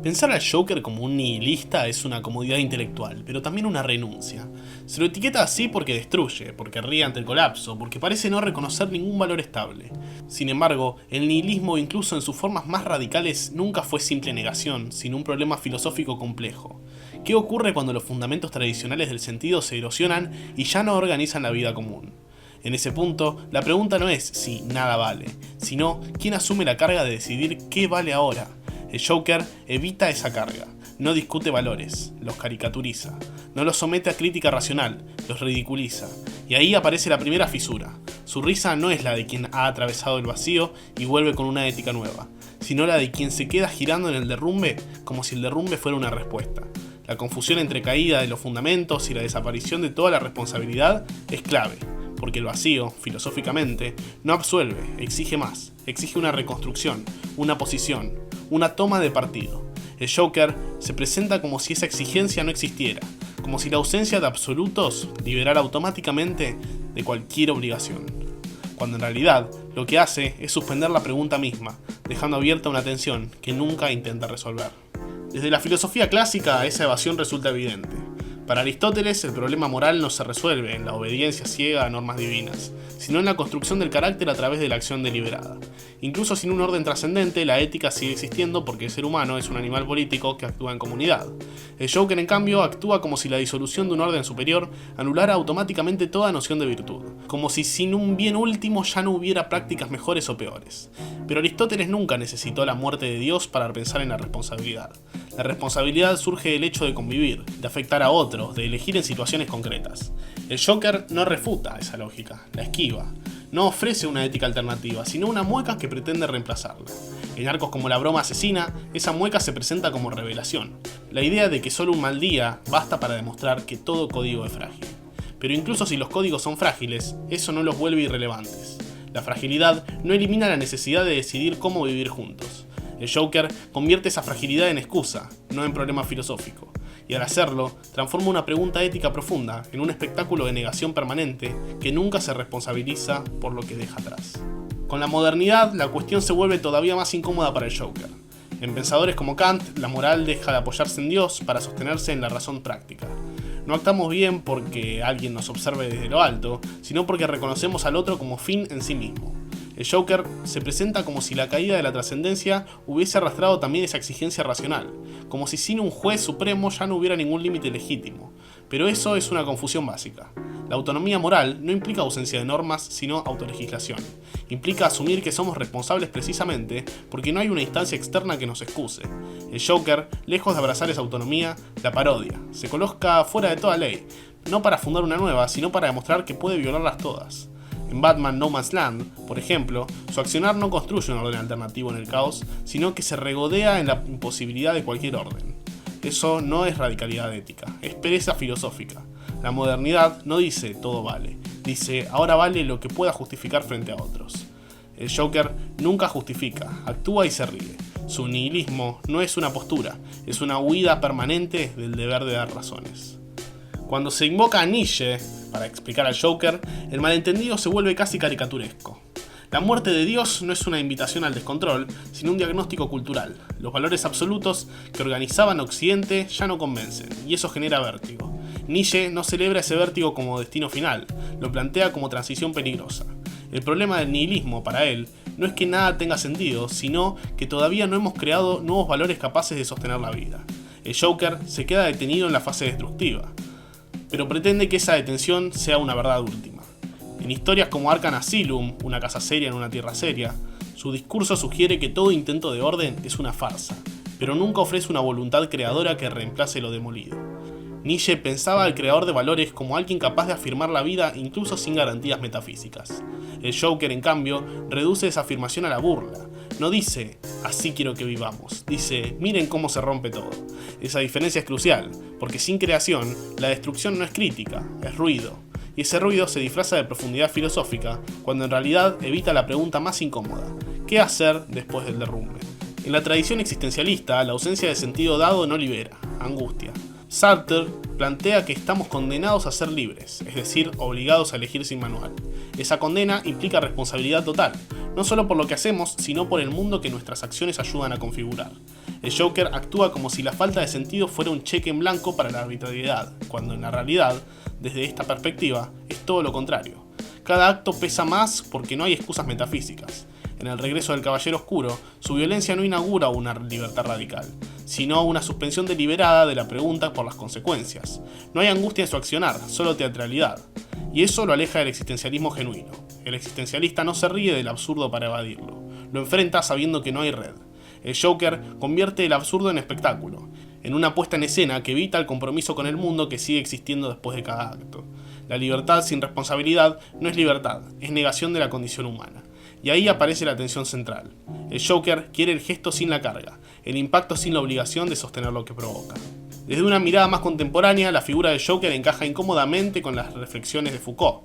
Pensar al Joker como un nihilista es una comodidad intelectual, pero también una renuncia. Se lo etiqueta así porque destruye, porque ríe ante el colapso, porque parece no reconocer ningún valor estable. Sin embargo, el nihilismo, incluso en sus formas más radicales, nunca fue simple negación, sino un problema filosófico complejo. ¿Qué ocurre cuando los fundamentos tradicionales del sentido se erosionan y ya no organizan la vida común? En ese punto, la pregunta no es si nada vale, sino quién asume la carga de decidir qué vale ahora. El Joker evita esa carga, no discute valores, los caricaturiza, no los somete a crítica racional, los ridiculiza, y ahí aparece la primera fisura. Su risa no es la de quien ha atravesado el vacío y vuelve con una ética nueva, sino la de quien se queda girando en el derrumbe como si el derrumbe fuera una respuesta. La confusión entre caída de los fundamentos y la desaparición de toda la responsabilidad es clave, porque el vacío, filosóficamente, no absuelve, exige más, exige una reconstrucción, una posición, una toma de partido. El Joker se presenta como si esa exigencia no existiera, como si la ausencia de absolutos liberara automáticamente de cualquier obligación, cuando en realidad lo que hace es suspender la pregunta misma, dejando abierta una tensión que nunca intenta resolver. Desde la filosofía clásica esa evasión resulta evidente. Para Aristóteles, el problema moral no se resuelve en la obediencia ciega a normas divinas, sino en la construcción del carácter a través de la acción deliberada. Incluso sin un orden trascendente, la ética sigue existiendo porque el ser humano es un animal político que actúa en comunidad. El Joker, en cambio, actúa como si la disolución de un orden superior anulara automáticamente toda noción de virtud, como si sin un bien último ya no hubiera prácticas mejores o peores. Pero Aristóteles nunca necesitó la muerte de Dios para pensar en la responsabilidad. La responsabilidad surge del hecho de convivir, de afectar a otros, de elegir en situaciones concretas. El Joker no refuta esa lógica, la esquiva. No ofrece una ética alternativa, sino una mueca que pretende reemplazarla. En arcos como La broma asesina, esa mueca se presenta como revelación. La idea de que solo un mal día basta para demostrar que todo código es frágil. Pero incluso si los códigos son frágiles, eso no los vuelve irrelevantes. La fragilidad no elimina la necesidad de decidir cómo vivir juntos. El Joker convierte esa fragilidad en excusa, no en problema filosófico. Y al hacerlo, transforma una pregunta ética profunda en un espectáculo de negación permanente que nunca se responsabiliza por lo que deja atrás. Con la modernidad, la cuestión se vuelve todavía más incómoda para el Joker. En pensadores como Kant, la moral deja de apoyarse en Dios para sostenerse en la razón práctica. No actuamos bien porque alguien nos observe desde lo alto, sino porque reconocemos al otro como fin en sí mismo. El Joker se presenta como si la caída de la trascendencia hubiese arrastrado también esa exigencia racional, como si sin un juez supremo ya no hubiera ningún límite legítimo. Pero eso es una confusión básica. La autonomía moral no implica ausencia de normas, sino autolegislación. Implica asumir que somos responsables precisamente porque no hay una instancia externa que nos excuse. El Joker, lejos de abrazar esa autonomía, la parodia, se coloca fuera de toda ley, no para fundar una nueva, sino para demostrar que puede violarlas todas. En Batman No Man's Land, por ejemplo, su accionar no construye un orden alternativo en el caos, sino que se regodea en la imposibilidad de cualquier orden. Eso no es radicalidad ética, es pereza filosófica. La modernidad no dice todo vale, dice ahora vale lo que pueda justificar frente a otros. El Joker nunca justifica, actúa y se ríe. Su nihilismo no es una postura, es una huida permanente del deber de dar razones. Cuando se invoca a Nietzsche para explicar al Joker, el malentendido se vuelve casi caricaturesco. La muerte de Dios no es una invitación al descontrol, sino un diagnóstico cultural. Los valores absolutos que organizaban Occidente ya no convencen, y eso genera vértigo. Nietzsche no celebra ese vértigo como destino final, lo plantea como transición peligrosa. El problema del nihilismo, para él, no es que nada tenga sentido, sino que todavía no hemos creado nuevos valores capaces de sostener la vida. El Joker se queda detenido en la fase destructiva, pero pretende que esa detención sea una verdad última. En historias como Arkham Asylum, una casa seria en una tierra seria, su discurso sugiere que todo intento de orden es una farsa, pero nunca ofrece una voluntad creadora que reemplace lo demolido. Nietzsche pensaba al creador de valores como alguien capaz de afirmar la vida incluso sin garantías metafísicas. El Joker, en cambio, reduce esa afirmación a la burla. No dice, así quiero que vivamos, dice, miren cómo se rompe todo. Esa diferencia es crucial, porque sin creación, la destrucción no es crítica, es ruido. Y ese ruido se disfraza de profundidad filosófica, cuando en realidad evita la pregunta más incómoda, ¿qué hacer después del derrumbe? En la tradición existencialista, la ausencia de sentido dado no libera, angustia. Sartre plantea que estamos condenados a ser libres, es decir, obligados a elegir sin manual. Esa condena implica responsabilidad total. no solo por lo que hacemos, sino por el mundo que nuestras acciones ayudan a configurar. El Joker actúa como si la falta de sentido fuera un cheque en blanco para la arbitrariedad, cuando en la realidad, desde esta perspectiva, es todo lo contrario. Cada acto pesa más porque no hay excusas metafísicas. En El regreso del Caballero Oscuro, su violencia no inaugura una libertad radical, sino una suspensión deliberada de la pregunta por las consecuencias. No hay angustia en su accionar, solo teatralidad. Y eso lo aleja del existencialismo genuino. El existencialista no se ríe del absurdo para evadirlo, lo enfrenta sabiendo que no hay red. El Joker convierte el absurdo en espectáculo, en una puesta en escena que evita el compromiso con el mundo que sigue existiendo después de cada acto. La libertad sin responsabilidad no es libertad, es negación de la condición humana. Y ahí aparece la tensión central. El Joker quiere el gesto sin la carga, el impacto sin la obligación de sostener lo que provoca. Desde una mirada más contemporánea, la figura del Joker encaja incómodamente con las reflexiones de Foucault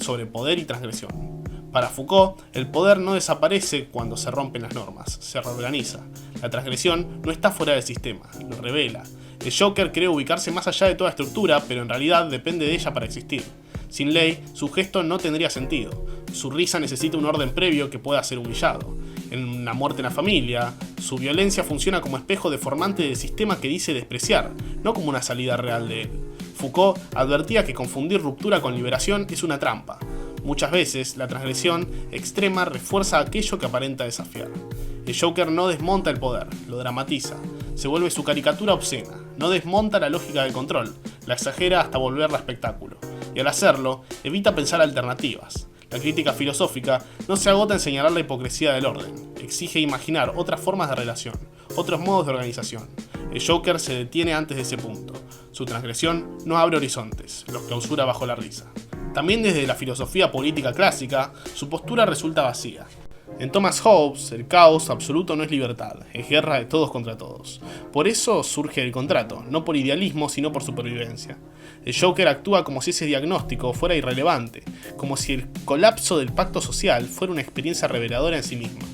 sobre poder y transgresión. Para Foucault, el poder no desaparece cuando se rompen las normas, se reorganiza. La transgresión no está fuera del sistema, lo revela. El Joker cree ubicarse más allá de toda estructura, pero en realidad depende de ella para existir. Sin ley, su gesto no tendría sentido. Su risa necesita un orden previo que pueda ser humillado. En La muerte en la familia, su violencia funciona como espejo deformante del sistema que dice despreciar, no como una salida real de él. Foucault advertía que confundir ruptura con liberación es una trampa. Muchas veces, la transgresión extrema refuerza aquello que aparenta desafiar. El Joker no desmonta el poder, lo dramatiza. Se vuelve su caricatura obscena. No desmonta la lógica del control, la exagera hasta volverla espectáculo. Y al hacerlo, evita pensar alternativas. La crítica filosófica no se agota en señalar la hipocresía del orden. Exige imaginar otras formas de relación, otros modos de organización. El Joker se detiene antes de ese punto. Su transgresión no abre horizontes, los clausura bajo la risa. También desde la filosofía política clásica, su postura resulta vacía. En Thomas Hobbes, el caos absoluto no es libertad, es guerra de todos contra todos. Por eso surge el contrato, no por idealismo, sino por supervivencia. El Joker actúa como si ese diagnóstico fuera irrelevante, como si el colapso del pacto social fuera una experiencia reveladora en sí misma.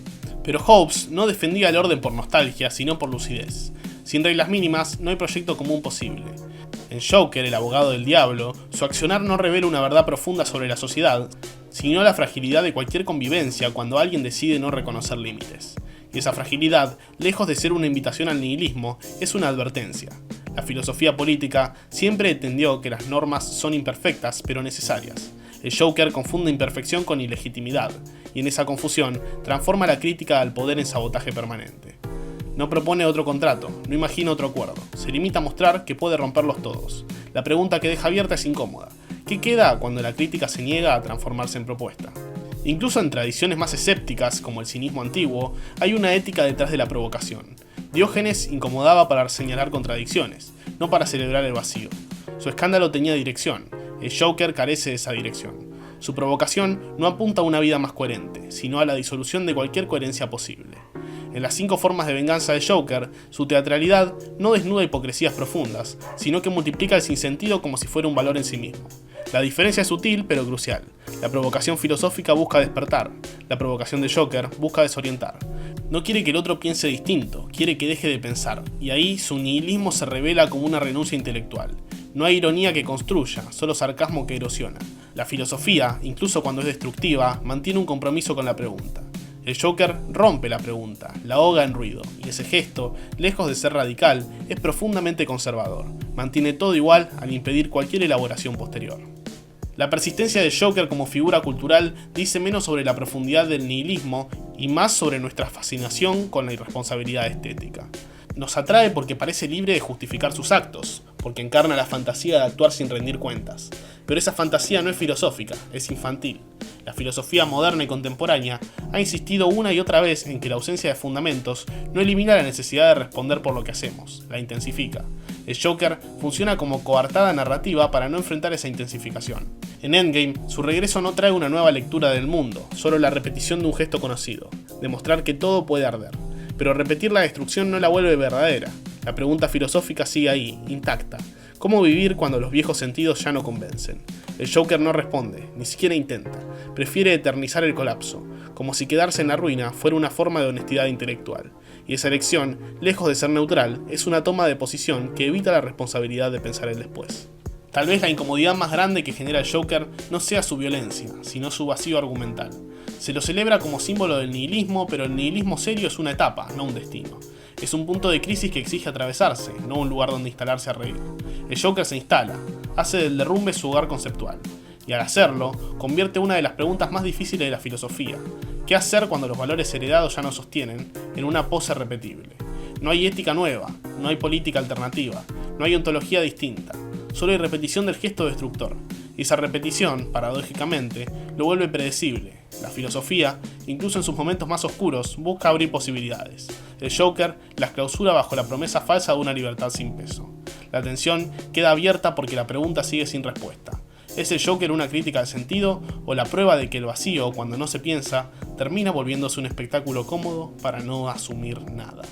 Pero Hobbes no defendía el orden por nostalgia, sino por lucidez. Sin reglas mínimas, no hay proyecto común posible. En Joker, el abogado del diablo, su accionar no revela una verdad profunda sobre la sociedad, sino la fragilidad de cualquier convivencia cuando alguien decide no reconocer límites. Y esa fragilidad, lejos de ser una invitación al nihilismo, es una advertencia. La filosofía política siempre entendió que las normas son imperfectas, pero necesarias. El Joker confunde imperfección con ilegitimidad, y en esa confusión transforma la crítica al poder en sabotaje permanente. No propone otro contrato, no imagina otro acuerdo, se limita a mostrar que puede romperlos todos. La pregunta que deja abierta es incómoda. ¿Qué queda cuando la crítica se niega a transformarse en propuesta? Incluso en tradiciones más escépticas, como el cinismo antiguo, hay una ética detrás de la provocación. Diógenes incomodaba para señalar contradicciones, no para celebrar el vacío. Su escándalo tenía dirección, el Joker carece de esa dirección. Su provocación no apunta a una vida más coherente, sino a la disolución de cualquier coherencia posible. En las 5 formas de venganza de Joker, su teatralidad no desnuda hipocresías profundas, sino que multiplica el sinsentido como si fuera un valor en sí mismo. La diferencia es sutil pero crucial. La provocación filosófica busca despertar, la provocación de Joker busca desorientar. No quiere que el otro piense distinto, quiere que deje de pensar, y ahí su nihilismo se revela como una renuncia intelectual. No hay ironía que construya, solo sarcasmo que erosiona. La filosofía, incluso cuando es destructiva, mantiene un compromiso con la pregunta. El Joker rompe la pregunta, la ahoga en ruido, y ese gesto, lejos de ser radical, es profundamente conservador. Mantiene todo igual al impedir cualquier elaboración posterior. La persistencia del Joker como figura cultural dice menos sobre la profundidad del nihilismo y más sobre nuestra fascinación con la irresponsabilidad estética. Nos atrae porque parece libre de justificar sus actos, porque encarna la fantasía de actuar sin rendir cuentas. Pero esa fantasía no es filosófica, es infantil. La filosofía moderna y contemporánea ha insistido una y otra vez en que la ausencia de fundamentos no elimina la necesidad de responder por lo que hacemos, la intensifica. El Joker funciona como coartada narrativa para no enfrentar esa intensificación. En Endgame, su regreso no trae una nueva lectura del mundo, solo la repetición de un gesto conocido, demostrar que todo puede arder. Pero repetir la destrucción no la vuelve verdadera. La pregunta filosófica sigue ahí, intacta. ¿Cómo vivir cuando los viejos sentidos ya no convencen? El Joker no responde, ni siquiera intenta. Prefiere eternizar el colapso, como si quedarse en la ruina fuera una forma de honestidad intelectual. Y esa elección, lejos de ser neutral, es una toma de posición que evita la responsabilidad de pensar el después. Tal vez la incomodidad más grande que genera el Joker no sea su violencia, sino su vacío argumental. Se lo celebra como símbolo del nihilismo, pero el nihilismo serio es una etapa, no un destino. Es un punto de crisis que exige atravesarse, no un lugar donde instalarse a reír. El Joker se instala, hace del derrumbe su hogar conceptual, y al hacerlo, convierte una de las preguntas más difíciles de la filosofía: ¿qué hacer cuando los valores heredados ya no sostienen?, en una pose repetible. No hay ética nueva, no hay política alternativa, no hay ontología distinta, solo hay repetición del gesto destructor, y esa repetición, paradójicamente, lo vuelve predecible. La filosofía, incluso en sus momentos más oscuros, busca abrir posibilidades. El Joker las clausura bajo la promesa falsa de una libertad sin peso. La tensión queda abierta porque la pregunta sigue sin respuesta. ¿Es el Joker una crítica al sentido o la prueba de que el vacío, cuando no se piensa, termina volviéndose un espectáculo cómodo para no asumir nada?